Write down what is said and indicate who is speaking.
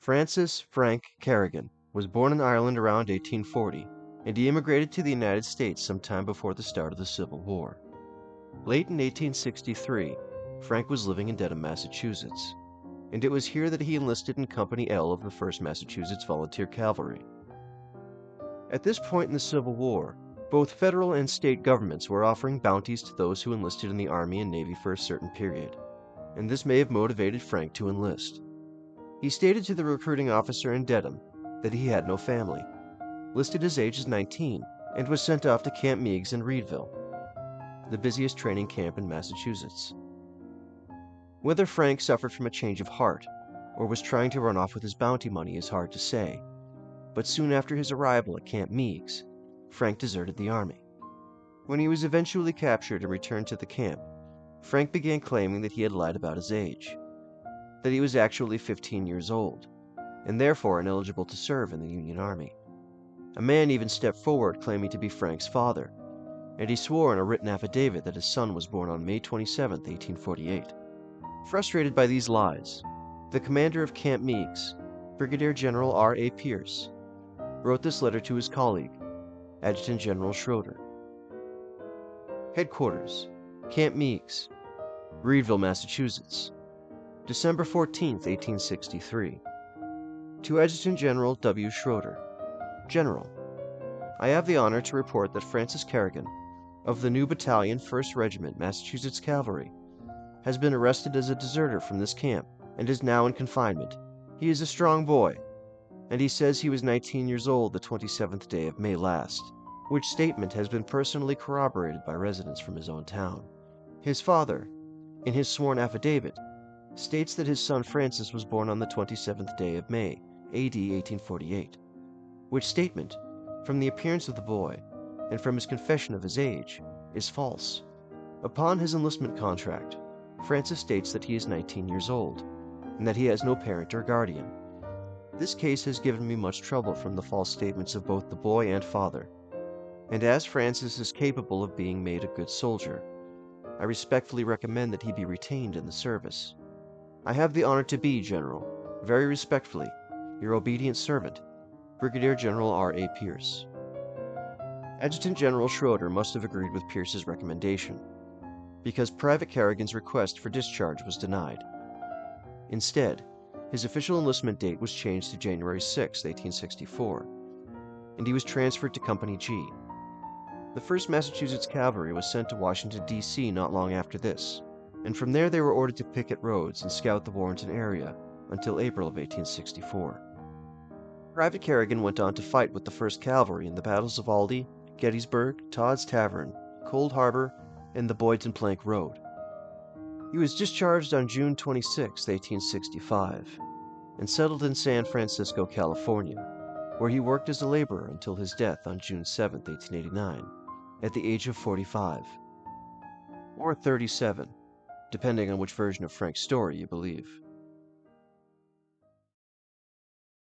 Speaker 1: Francis Frank Kerrigan was born in Ireland around 1840, and he immigrated to the United States sometime before the start of the Civil War. Late in 1863, Frank was living in Dedham, Massachusetts, and it was here that he enlisted in Company L of the 1st Massachusetts Volunteer Cavalry. At this point in the Civil War, both federal and state governments were offering bounties to those who enlisted in the Army and Navy for a certain period, and this may have motivated Frank to enlist. He stated to the recruiting officer in Dedham that he had no family, listed his age as 19, and was sent off to Camp Meigs in Reedville, the busiest training camp in Massachusetts. Whether Frank suffered from a change of heart or was trying to run off with his bounty money is hard to say, but soon after his arrival at Camp Meigs, Frank deserted the Army. When he was eventually captured and returned to the camp, Frank began claiming that he had lied about his age, that he was actually 15 years old, and therefore ineligible to serve in the Union Army. A man even stepped forward claiming to be Frank's father, and he swore in a written affidavit that his son was born on May 27, 1848. Frustrated by these lies, the commander of Camp Meigs, Brigadier General R.A. Pierce, wrote this letter to his colleague, Adjutant General Schroeder. Headquarters, Camp Meigs, Reedville, Massachusetts, December 14, 1863. To Adjutant General W. Schroeder. General, I have the honor to report that Francis Kerrigan, of the new battalion 1st Regiment, Massachusetts Cavalry, has been arrested as a deserter from this camp and is now in confinement. He is a strong boy, and he says he was 19 years old the 27th day of May last, which statement has been personally corroborated by residents from his own town. His father, in his sworn affidavit, states that his son Francis was born on the 27th day of May, AD 1848, which statement, from the appearance of the boy and from his confession of his age, is false. Upon his enlistment contract, Francis states that he is 19 years old and that he has no parent or guardian. This case has given me much trouble from the false statements of both the boy and father, and as Francis is capable of being made a good soldier, I respectfully recommend that he be retained in the service. I have the honor to be, General, very respectfully, your obedient servant, Brigadier General R.A. Pierce. Adjutant General Schroeder must have agreed with Pierce's recommendation, because Private Kerrigan's request for discharge was denied. Instead, his official enlistment date was changed to January 6, 1864, and he was transferred to Company G. The 1st Massachusetts Cavalry was sent to Washington, D.C. not long after this, and from there they were ordered to picket roads and scout the Warrenton area until April of 1864. Private Kerrigan went on to fight with the 1st Cavalry in the battles of Aldie, Gettysburg, Todd's Tavern, Cold Harbor, and the Boydton Plank Road. He was discharged on June 26, 1865, and settled in San Francisco, California, where he worked as a laborer until his death on June 7, 1889, at the age of 45, or 37, depending on which version of Frank's story you believe.